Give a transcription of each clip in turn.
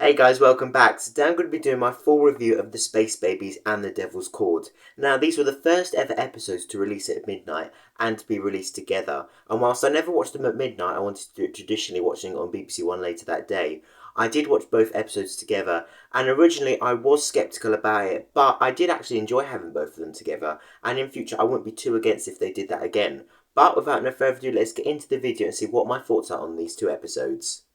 Hey guys, welcome back. Today I'm going to be doing my full review of the Space Babies and the Devil's Chord. Now, these were the first ever episodes to release at midnight and to be released together. And whilst I never watched them at midnight, I wanted to do it traditionally, watching it on BBC One later that day. I did watch both episodes together, and originally I was sceptical about it, but I did actually enjoy having both of them together, and in future I wouldn't be too against if they did that again. But without no further ado, let's get into the video and see what my thoughts are on these two episodes.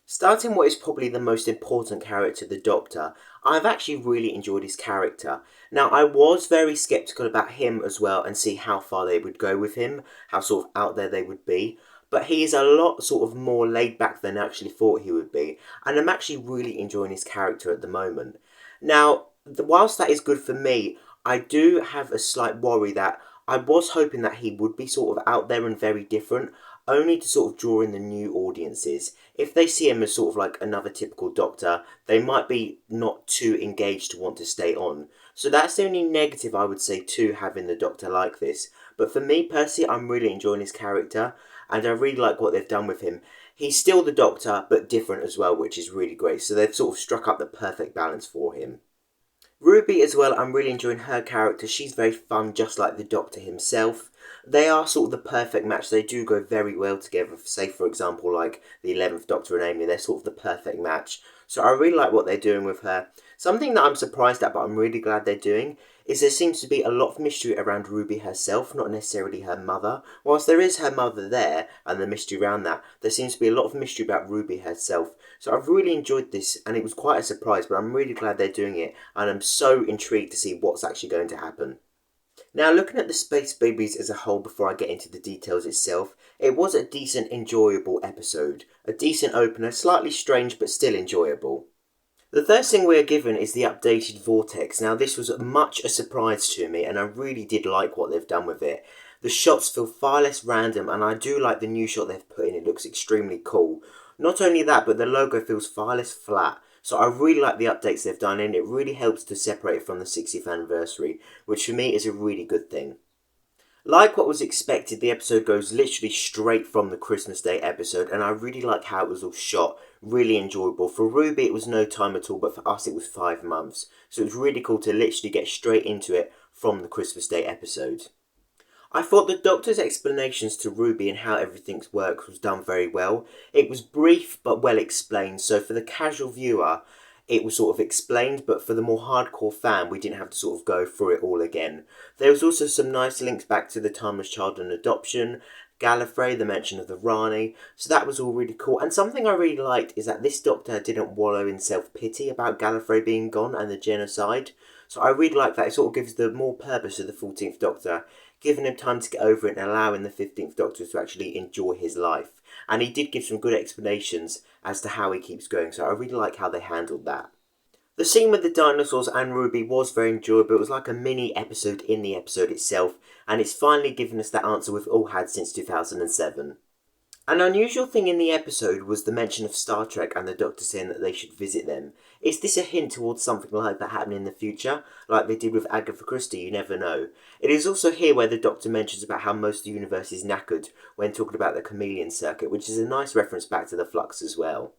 Starting what is probably the most important character, the Doctor, I've actually really enjoyed his character. Now, I was very sceptical about him as well and see how far they would go with him, how sort of out there they would be. But he is a lot sort of more laid back than I actually thought he would be. And I'm actually really enjoying his character at the moment. Now, whilst that is good for me, I do have a slight worry that I was hoping that he would be sort of out there and very different, only to sort of draw in the new audiences. If they see him as sort of like another typical Doctor, they might be not too engaged to want to stay on. So that's the only negative I would say to having the Doctor like this. But for me personally, I'm really enjoying his character, and I really like what they've done with him. He's still the Doctor, but different as well, which is really great. So they've sort of struck up the perfect balance for him. Ruby as well, I'm really enjoying her character. She's very fun, just like the Doctor himself. They are sort of the perfect match. They do go very well together. Say, for example, like the 11th Doctor and Amy, they're sort of the perfect match. So I really like what they're doing with her. Something that I'm surprised at, but I'm really glad they're doing, is there seems to be a lot of mystery around Ruby herself, not necessarily her mother. Whilst there is her mother there, and the mystery around that, there seems to be a lot of mystery about Ruby herself. So I've really enjoyed this, and it was quite a surprise, but I'm really glad they're doing it, and I'm so intrigued to see what's actually going to happen. Now, looking at the Space Babies as a whole before I get into the details itself, it was a decent, enjoyable episode. A decent opener, slightly strange but still enjoyable. The first thing we are given is the updated Vortex. Now, this was much a surprise to me, and I really did like what they've done with it. The shots feel far less random, and I do like the new shot they've put in. It looks extremely cool. Not only that, but the logo feels far less flat. So I really like the updates they've done, and it really helps to separate it from the 60th anniversary, which for me is a really good thing. Like what was expected, the episode goes literally straight from the Christmas Day episode, and I really like how it was all shot. Really enjoyable. For Ruby, it was no time at all, but for us, it was 5 months. So it was really cool to literally get straight into it from the Christmas Day episode. I thought the Doctor's explanations to Ruby and how everything works was done very well. It was brief but well explained, so for the casual viewer, it was sort of explained, but for the more hardcore fan, we didn't have to sort of go through it all again. There was also some nice links back to the Timeless Child and adoption, Gallifrey, the mention of the Rani, so that was all really cool. And something I really liked is that this Doctor didn't wallow in self-pity about Gallifrey being gone and the genocide. So I really like that. It sort of gives the more purpose to the 14th Doctor, giving him time to get over it and allowing the 15th Doctor to actually enjoy his life. And he did give some good explanations as to how he keeps going, so I really like how they handled that. The scene with the dinosaurs and Ruby was very enjoyable. It was like a mini episode in the episode itself, and it's finally given us that answer we've all had since 2007. An unusual thing in the episode was the mention of Star Trek and the Doctor saying that they should visit them. Is this a hint towards something like that happening in the future? Like they did with Agatha Christie, you never know. It is also here where the Doctor mentions about how most of the universe is knackered when talking about the chameleon circuit, which is a nice reference back to the Flux as well.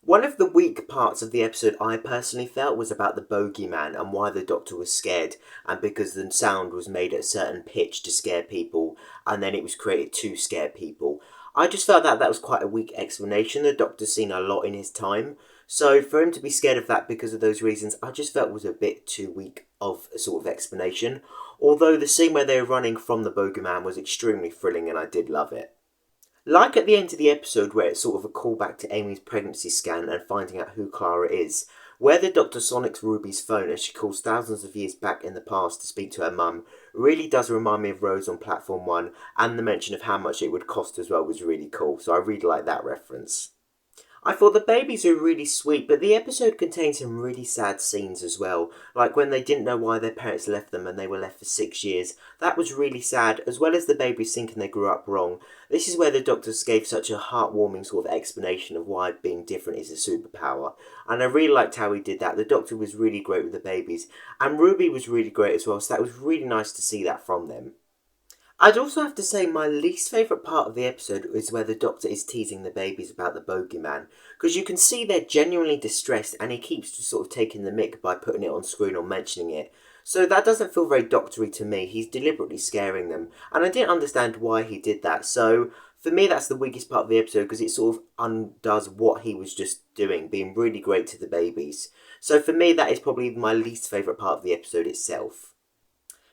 One of the weak parts of the episode I personally felt was about the bogeyman and why the Doctor was scared, and because the sound was made at a certain pitch to scare people, and then it was created to scare people. I just felt that was quite a weak explanation. The Doctor's seen a lot in his time, so for him to be scared of that because of those reasons, I just felt was a bit too weak of a sort of explanation. Although the scene where they were running from the bogeyman was extremely thrilling and I did love it. Like at the end of the episode where it's sort of a callback to Amy's pregnancy scan and finding out who Clara is, where the Doctor sonics Ruby's phone as she calls thousands of years back in the past to speak to her mum, really does remind me of Rose on Platform 1, and the mention of how much it would cost as well was really cool, so I really like that reference. I thought the babies were really sweet, but the episode contained some really sad scenes as well. Like when they didn't know why their parents left them and they were left for 6 years. That was really sad, as well as the babies thinking they grew up wrong. This is where the Doctor gave such a heartwarming sort of explanation of why being different is a superpower. And I really liked how he did that. The Doctor was really great with the babies. And Ruby was really great as well, so that was really nice to see that from them. I'd also have to say my least favourite part of the episode is where the Doctor is teasing the babies about the bogeyman, because you can see they're genuinely distressed and he keeps just sort of taking the mick by putting it on screen or mentioning it. So that doesn't feel very doctory to me. He's deliberately scaring them, and I didn't understand why he did that. So for me, that's the weakest part of the episode because it sort of undoes what he was just doing, being really great to the babies. So for me, that is probably my least favourite part of the episode itself.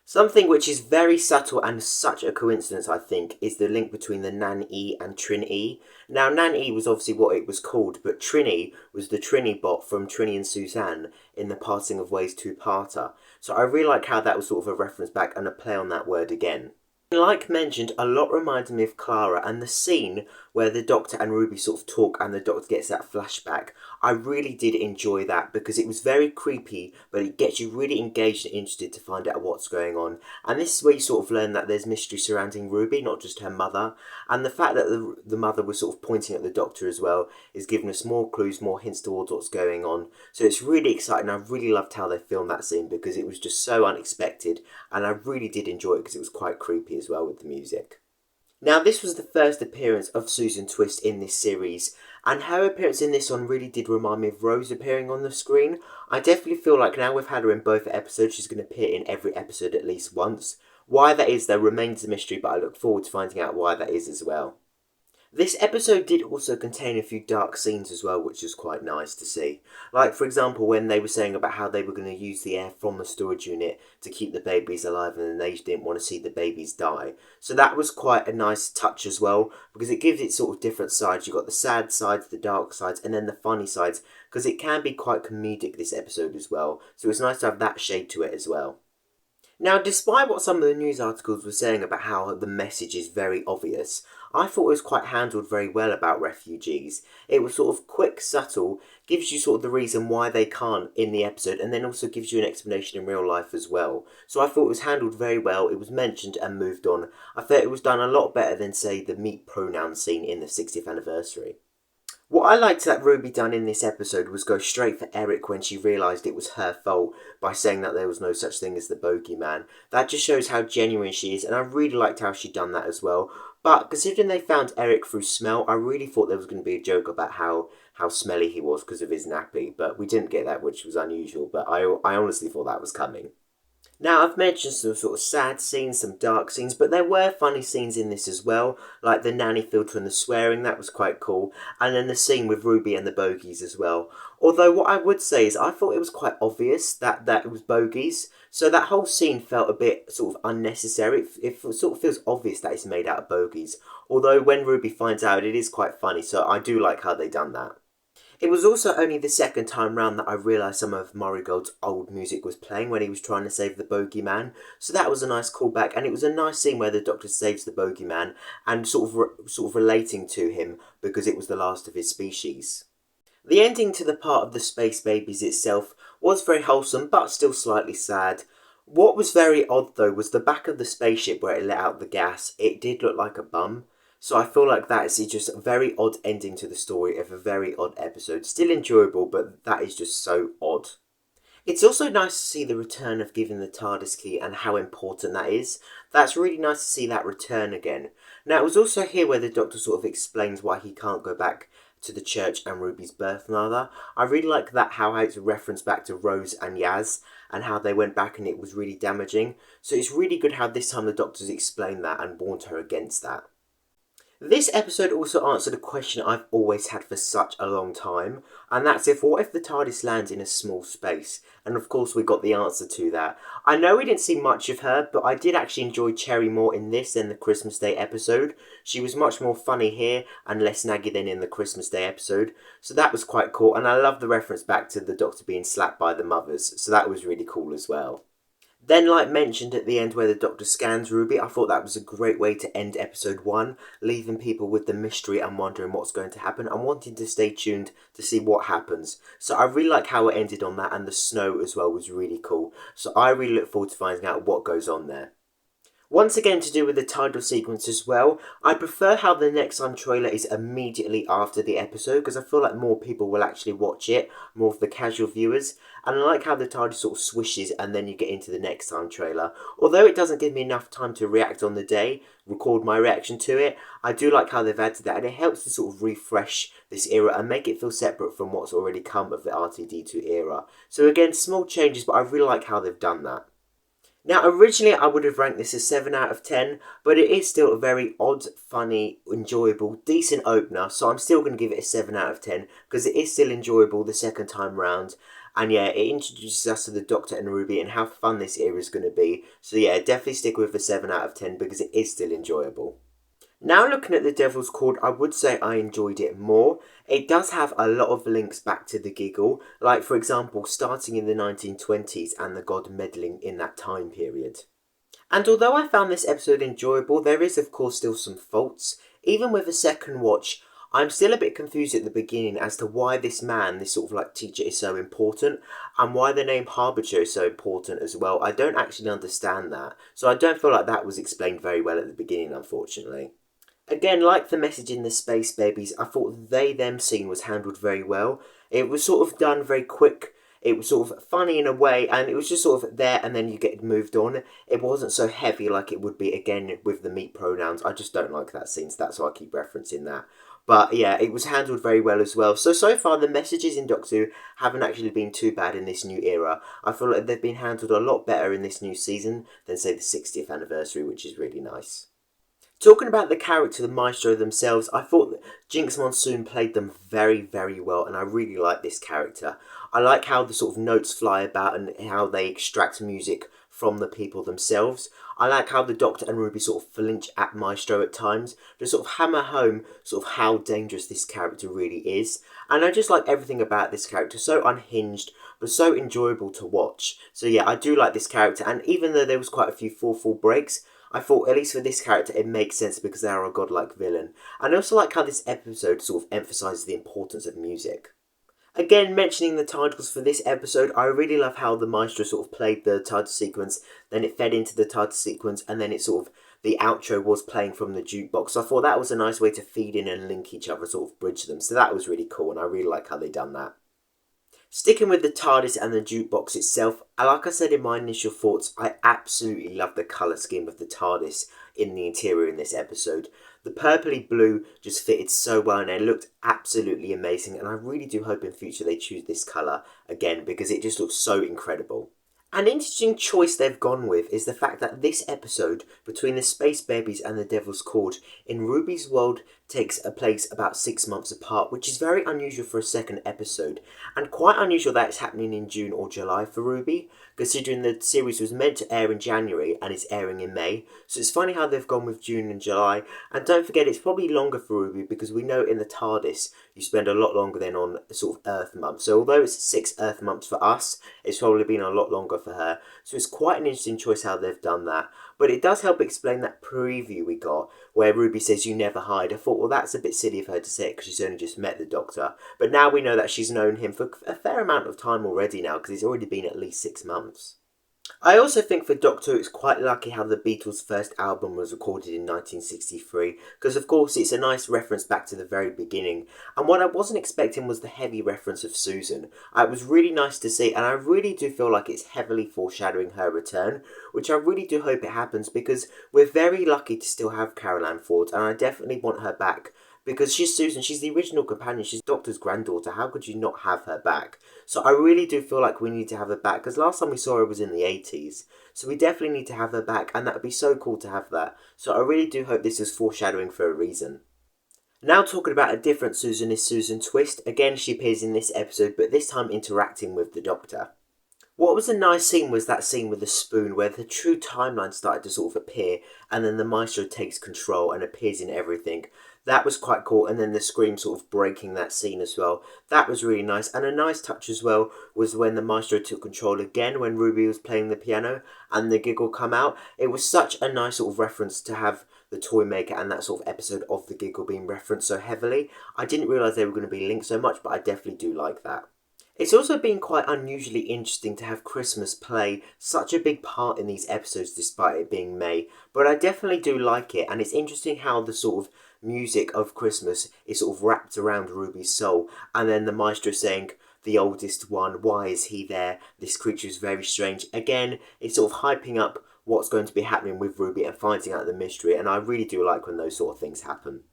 Something which is very subtle and such a coincidence, I think, is the link between the Nan-E and Trin-E. Now, Nan-E was obviously what it was called, but Trin-E was the Trini bot from Trini and Suzanne in the Parting of Ways two-parter. So I really like how that was sort of a reference back and a play on that word again. Like mentioned, a lot reminded me of Clara and the scene where the Doctor and Ruby sort of talk and the Doctor gets that flashback. I really did enjoy that because it was very creepy, but it gets you really engaged and interested to find out what's going on. And this is where you sort of learn that there's mystery surrounding Ruby, not just her mother. And the fact that the mother was sort of pointing at the Doctor as well is giving us more clues, more hints towards what's going on. So it's really exciting. I really loved how they filmed that scene because it was just so unexpected. And I really did enjoy it because it was quite creepy as well with the music. Now, this was the first appearance of Susan Twist in this series, and her appearance in this one really did remind me of Rose appearing on the screen. I definitely feel like now we've had her in both episodes, she's going to appear in every episode at least once. Why that is, though, remains a mystery, but I look forward to finding out why that is as well. This episode did also contain a few dark scenes as well, which was quite nice to see. Like, for example, when they were saying about how they were going to use the air from the storage unit to keep the babies alive and then they didn't want to see the babies die. So that was quite a nice touch as well, because it gives it sort of different sides. You've got the sad sides, the dark sides, and then the funny sides, because it can be quite comedic, this episode as well. So it's nice to have that shade to it as well. Now, despite what some of the news articles were saying about how the message is very obvious, I thought it was quite handled very well about refugees. It was sort of quick, subtle, gives you sort of the reason why they can't in the episode, and then also gives you an explanation in real life as well. So I thought it was handled very well, it was mentioned and moved on. I thought it was done a lot better than, say, the meat pronoun scene in the 60th anniversary. What I liked that Ruby done in this episode was go straight for Eric when she realised it was her fault by saying that there was no such thing as the bogeyman. That just shows how genuine she is, and I really liked how she done that as well. But considering they found Eric through smell, I really thought there was going to be a joke about how smelly he was because of his nappy, but we didn't get that, which was unusual, but I honestly thought that was coming. Now, I've mentioned some sort of sad scenes, some dark scenes, but there were funny scenes in this as well, like the nanny filter and the swearing, that was quite cool, and then the scene with Ruby and the bogies as well. Although what I would say is I thought it was quite obvious that it was bogies, so that whole scene felt a bit sort of unnecessary. It sort of feels obvious that it's made out of bogies, although when Ruby finds out it is quite funny, so I do like how they done that. It was also only the second time round that I realised some of Marigold's old music was playing when he was trying to save the bogeyman. So that was a nice callback, and it was a nice scene where the Doctor saves the bogeyman and sort of relating to him because it was the last of his species. The ending to the part of the Space Babies itself was very wholesome, but still slightly sad. What was very odd though was the back of the spaceship where it let out the gas. It did look like a bum. So I feel like that is just a very odd ending to the story of a very odd episode. Still enjoyable, but that is just so odd. It's also nice to see the return of giving the TARDIS key and how important that is. That's really nice to see that return again. Now, it was also here where the Doctor sort of explains why he can't go back to the church and Ruby's birth mother. I really like that, how it's a reference back to Rose and Yaz and how they went back and it was really damaging. So it's really good how this time the Doctor's explained that and warned her against that. This episode also answered a question I've always had for such a long time, and that's what if the TARDIS lands in a small space? And of course we got the answer to that. I know we didn't see much of her, but I did actually enjoy Cherry more in this than the Christmas Day episode. She was much more funny here and less naggy than in the Christmas Day episode, so that was quite cool, and I love the reference back to the Doctor being slapped by the mothers, so that was really cool as well. Then, like mentioned at the end where the Doctor scans Ruby, I thought that was a great way to end episode 1, leaving people with the mystery and wondering what's going to happen and wanting to stay tuned to see what happens. So I really like how it ended on that, and the snow as well was really cool. So I really look forward to finding out what goes on there. Once again, to do with the title sequence as well, I prefer how the next time trailer is immediately after the episode, because I feel like more people will actually watch it, more of the casual viewers. And I like how the title sort of swishes and then you get into the next time trailer. Although it doesn't give me enough time to react on the day, record my reaction to it, I do like how they've added that, and it helps to sort of refresh this era and make it feel separate from what's already come of the RTD2 era. So again, small changes, but I really like how they've done that. Now, originally I would have ranked this as 7 out of 10, but it is still a very odd, funny, enjoyable, decent opener, so I'm still going to give it a 7 out of 10, because it is still enjoyable the second time round. And yeah, it introduces us to the Doctor and Ruby and how fun this era is going to be. So yeah, definitely stick with the 7 out of 10 because it is still enjoyable. Now looking at the Devil's Chord, I would say I enjoyed it more. It does have a lot of links back to the giggle, like for example starting in the 1920s and the god meddling in that time period. And although I found this episode enjoyable, there is of course still some faults. Even with a second watch, I'm still a bit confused at the beginning as to why this man, this sort of like teacher, is so important, and why the name Harbinger is so important as well. I don't actually understand that, so I don't feel like that was explained very well at the beginning, unfortunately. Again, like the message in the Space Babies, I thought the them scene was handled very well. It was sort of done very quick. It was sort of funny in a way, and it was just sort of there and then you get moved on. It wasn't so heavy like it would be, again, with the meat pronouns. I just don't like that scene, so that's why I keep referencing that. But yeah, it was handled very well as well. So far, the messages in Doctor Who haven't actually been too bad in this new era. I feel like they've been handled a lot better in this new season than, say, the 60th anniversary, which is really nice. Talking about the character, the Maestro themselves, I thought that Jinx Monsoon played them very, very well, and I really like this character. I like how the sort of notes fly about and how they extract music from the people themselves. I like how the Doctor and Ruby sort of flinch at Maestro at times, to sort of hammer home sort of how dangerous this character really is. And I just like everything about this character, so unhinged, but so enjoyable to watch. So yeah, I do like this character, and even though there was quite a few full breaks, I thought, at least for this character, it makes sense because they are a godlike villain. And I also like how this episode sort of emphasises the importance of music. Again, mentioning the titles for this episode, I really love how the Maestro sort of played the title sequence, then it fed into the title sequence, and then it sort of, the outro was playing from the jukebox. So I thought that was a nice way to feed in and link each other, sort of bridge them. So that was really cool, and I really like how they done that. Sticking with the TARDIS and the jukebox itself, like I said in my initial thoughts, I absolutely love the colour scheme of the TARDIS in the interior in this episode. The purpley blue just fitted so well and it looked absolutely amazing, and I really do hope in future they choose this colour again because it just looks so incredible. An interesting choice they've gone with is the fact that this episode, between the Space Babies and the Devil's Chord, in Ruby's world takes a place about 6 months apart, which is very unusual for a second episode, and quite unusual that it's happening in June or July for Ruby, considering the series was meant to air in January and is airing in May. So it's funny how they've gone with June and July, and don't forget it's probably longer for Ruby because we know in the TARDIS you spend a lot longer than on sort of Earth months. So although it's 6 Earth months for us, it's probably been a lot longer for her. So it's quite an interesting choice how they've done that. But it does help explain that preview we got where Ruby says you never hide. I thought, well, that's a bit silly of her to say it because she's only just met the Doctor. But now we know that she's known him for a fair amount of time already now because it's already been at least 6 months. I also think for Doctor Who it's quite lucky how the Beatles' first album was recorded in 1963 because of course it's a nice reference back to the very beginning, and what I wasn't expecting was the heavy reference of Susan. It was really nice to see, and I really do feel like it's heavily foreshadowing her return, which I really do hope it happens because we're very lucky to still have Carol Ann Ford, and I definitely want her back. Because she's Susan, she's the original companion, she's Doctor's granddaughter, how could you not have her back? So I really do feel like we need to have her back, because last time we saw her was in the 80s. So we definitely need to have her back, and that would be so cool to have that. So I really do hope this is foreshadowing for a reason. Now talking about a different Susan is Susan Twist. Again, she appears in this episode, but this time interacting with the Doctor. What was a nice scene was that scene with the spoon where the true timeline started to sort of appear and then the Maestro takes control and appears in everything. That was quite cool, and then the scream sort of breaking that scene as well. That was really nice, and a nice touch as well was when the Maestro took control again when Ruby was playing the piano and the giggle come out. It was such a nice sort of reference to have the Toy Maker and that sort of episode of the giggle being referenced so heavily. I didn't realise they were going to be linked so much, but I definitely do like that. It's also been quite unusually interesting to have Christmas play such a big part in these episodes despite it being May, but I definitely do like it, and it's interesting how the sort of music of Christmas is sort of wrapped around Ruby's soul, and then the maestro saying, the oldest one, why is he there? This creature is very strange. Again, it's sort of hyping up what's going to be happening with Ruby and finding out the mystery, and I really do like when those sort of things happen.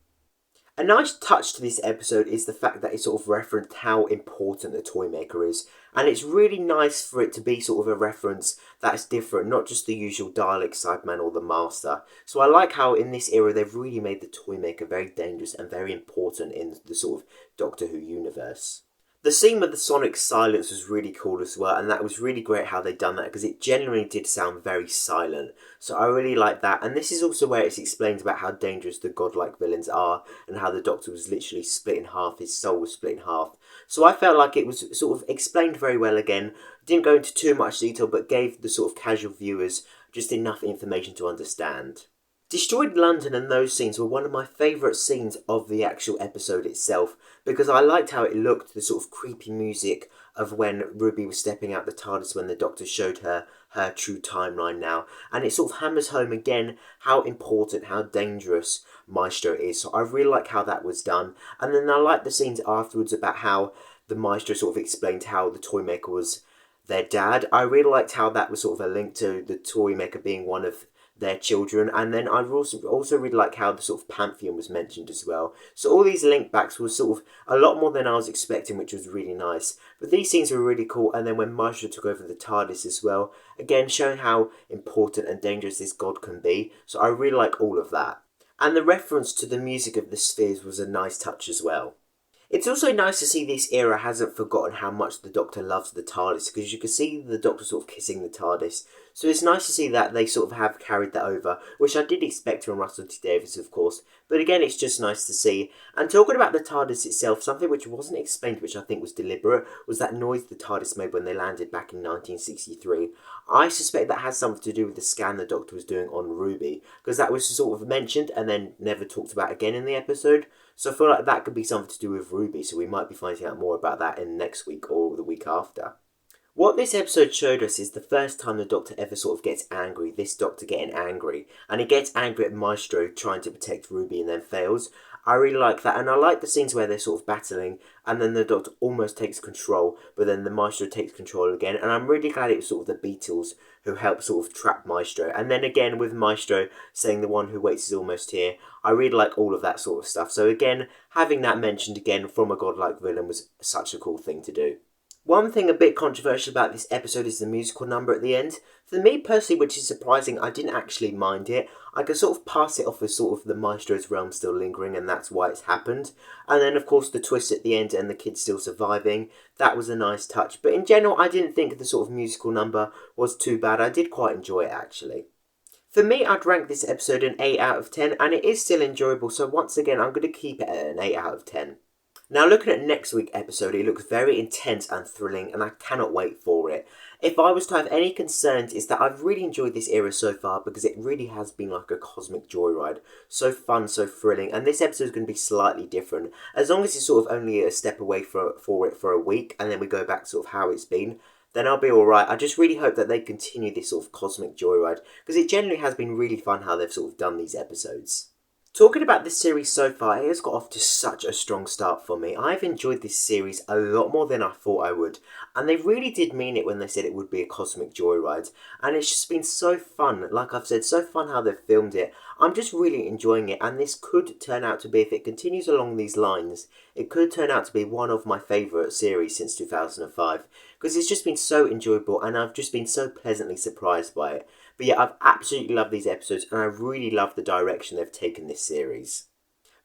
A nice touch to this episode is the fact that it sort of referenced how important the toy maker is, and it's really nice for it to be sort of a reference that's different, not just the usual Dalek, Cyberman or the Master. So I like how in this era they've really made the toy maker very dangerous and very important in the sort of Doctor Who universe. The scene with the sonic silence was really cool as well, and that was really great how they done that because it genuinely did sound very silent. So I really like that, and this is also where it's explained about how dangerous the godlike villains are and how the Doctor was literally split in half, his soul was split in half. So I felt like it was sort of explained very well again, didn't go into too much detail but gave the sort of casual viewers just enough information to understand. Destroyed London and those scenes were one of my favourite scenes of the actual episode itself because I liked how it looked, the sort of creepy music of when Ruby was stepping out the TARDIS when the Doctor showed her true timeline now, and it sort of hammers home again how important, how dangerous Maestro is. So I really like how that was done, and then I like the scenes afterwards about how the Maestro sort of explained how the toy maker was their dad. I really liked how that was sort of a link to the toy maker being one of their children, and then I also really like how the sort of pantheon was mentioned as well. So all these link backs were sort of a lot more than I was expecting, which was really nice. But these scenes were really cool, and then when Maestro took over the TARDIS as well, again showing how important and dangerous this god can be. So I really like all of that. And the reference to the music of the spheres was a nice touch as well. It's also nice to see this era hasn't forgotten how much the Doctor loves the TARDIS, because you can see the Doctor sort of kissing the TARDIS. So it's nice to see that they sort of have carried that over, which I did expect from Russell T Davies, of course. But again, it's just nice to see. And talking about the TARDIS itself, something which wasn't explained, which I think was deliberate, was that noise the TARDIS made when they landed back in 1963. I suspect that has something to do with the scan the Doctor was doing on Ruby, because that was sort of mentioned and then never talked about again in the episode. So I feel like that could be something to do with Ruby, so we might be finding out more about that in next week or the week after. What this episode showed us is the first time the Doctor ever sort of gets angry, this Doctor getting angry. And he gets angry at Maestro trying to protect Ruby and then fails. I really like that, and I like the scenes where they're sort of battling and then the Doctor almost takes control, but then the Maestro takes control again. And I'm really glad it was sort of the Beatles who helped sort of trap Maestro. And then again with Maestro saying the one who waits is almost here. I really like all of that sort of stuff. So again, having that mentioned again from a godlike villain was such a cool thing to do. One thing a bit controversial about this episode is the musical number at the end. For me personally, which is surprising, I didn't actually mind it. I could sort of pass it off as sort of the Maestro's realm still lingering and that's why it's happened. And then of course the twist at the end and the kids still surviving, that was a nice touch. But in general, I didn't think the sort of musical number was too bad. I did quite enjoy it actually. For me, I'd rank this episode an 8 out of 10 and it is still enjoyable. So once again, I'm going to keep it at an 8 out of 10. Now looking at next week's episode, it looks very intense and thrilling and I cannot wait for it. If I was to have any concerns, it's that I've really enjoyed this era so far because it really has been like a cosmic joyride. So fun, so thrilling, and this episode is going to be slightly different. As long as it's sort of only a step away for it for a week and then we go back to sort of how it's been, then I'll be alright. I just really hope that they continue this sort of cosmic joyride because it generally has been really fun how they've sort of done these episodes. Talking about this series so far, it has got off to such a strong start for me. I've enjoyed this series a lot more than I thought I would. And they really did mean it when they said it would be a cosmic joyride. And it's just been so fun, like I've said, so fun how they've filmed it. I'm just really enjoying it, and this could turn out to be, if it continues along these lines, it could turn out to be one of my favourite series since 2005. Because it's just been so enjoyable and I've just been so pleasantly surprised by it. But yeah, I've absolutely loved these episodes and I really love the direction they've taken this series.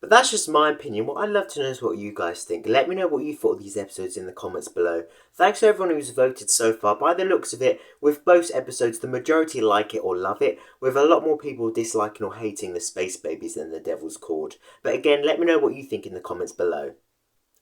But that's just my opinion. What I'd love to know is what you guys think. Let me know what you thought of these episodes in the comments below. Thanks to everyone who's voted so far. By the looks of it, with both episodes, the majority like it or love it, with a lot more people disliking or hating the Space Babies than the Devil's Chord. But again, let me know what you think in the comments below.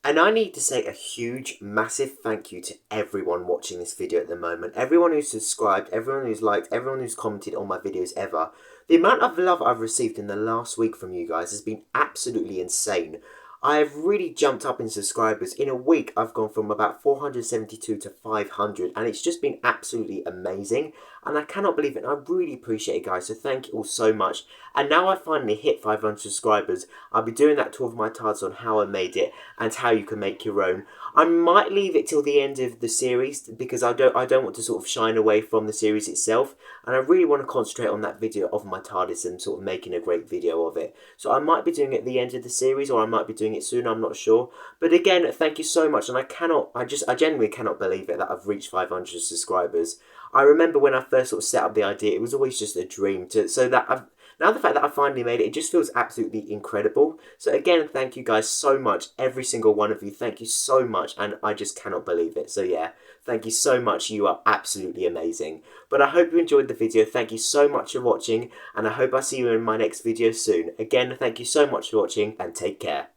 And I need to say a huge, massive thank you to everyone watching this video at the moment. Everyone who's subscribed, everyone who's liked, everyone who's commented on my videos ever. The amount of love I've received in the last week from you guys has been absolutely insane. I have really jumped up in subscribers. In a week, I've gone from about 472 to 500, and it's just been absolutely amazing. And I cannot believe it. And I really appreciate it, guys. So thank you all so much. And now I finally hit 500 subscribers, I'll be doing that tour of my tards on how I made it and how you can make your own. I might leave it till the end of the series because I don't want to sort of shine away from the series itself, and I really want to concentrate on that video of my TARDIS and sort of making a great video of it. So I might be doing it at the end of the series, or I might be doing it soon, I'm not sure. But again, thank you so much, and I genuinely cannot believe it that I've reached 500 subscribers. I remember when I first sort of set up the idea, it was always just a dream now the fact that I finally made it, it just feels absolutely incredible. So again, thank you guys so much, every single one of you. Thank you so much, and I just cannot believe it. So yeah, thank you so much. You are absolutely amazing. But I hope you enjoyed the video. Thank you so much for watching, and I hope I see you in my next video soon. Again, thank you so much for watching, and take care.